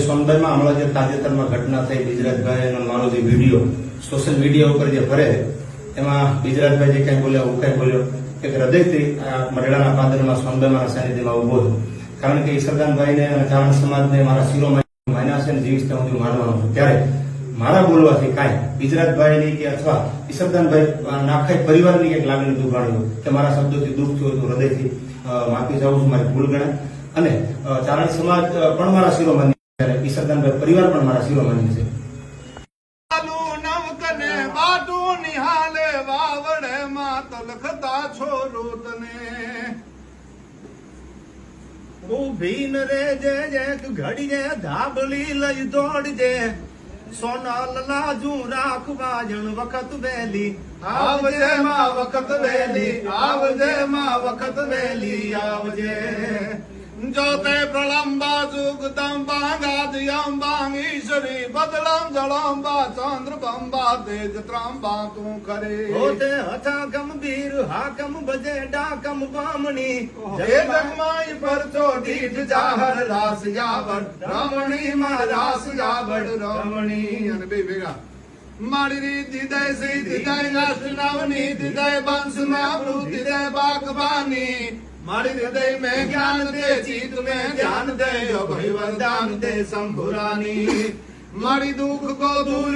સોનભાઈમાં હમણાં જે તાજેતરમાં ઘટના થઈ, બિજરાજભાઈ અને મારો જે વિડીયો સોશિયલ મીડિયા ઉપર જે ફરે, એમાં બિજરાજભાઈ જે કઈ બોલ્યા હું કઈ બોલ્યો, એક હૃદયથી મરડાના પાદરમાં સોનભાઈના સાનિધ્યમાં ઉભો છું. કારણ કે ઈસરદાનભાઈને અને ચારણ સમાજને મારા શિરોમાં માન્યા છે અને જીવીશ ત્યાં સુધી માનવાનો છું. ત્યારે મારા બોલવાથી કાંઈ બિજરાજભાઈની કે અથવા ઈસરદાનભાઈ આખા પરિવારની એક લાગણી દુભાણી હોય કે મારા શબ્દોથી દુઃખ થયું હતું, હૃદયથી માફી જાઉં છું, મારી ભૂલ ગણાય. અને ચારણ સમાજ પણ મારા શિરોમાન્ય છે, ઈસરદાનભાઈ પરિવાર પણ મારા શિરોમાન્ય છે. ઉભી ન રે જે ઘડી જે ધાબલી લઈ દોડજે, સોના લાજુ રાખવા જણ વખત વેલી આવજે માં, વખત વેલી આવજે માં, વખત વેલી આવજે. જોતે પ્રલંબા સુગતંબા ગાદિયંબા ઈશ્વરી બદલમ જળંબા ચંદ્ર બંબા તેજ ત્રંબા તું કરે. હોતે હથા ગંભીર હાકમ બજે ડાકમ બામણી, જય જગમાઈ પરચો દીઠ જાહર રાસ યાવડ રમણી માં, રાસ યાવડ રમણી. અને બે ભેગા મારી રીત દિદય સી દિદય રાષ્ટ્રનાવની દિદય બંશ માં અમૃત દિદય બાગબાની. મારી હૃદય મેં જ્ઞાન દે, ચિત્ત મેં ધ્યાન દે, અભય વરદાન દે શંભુરાની. મારી દુઃખ કો દૂર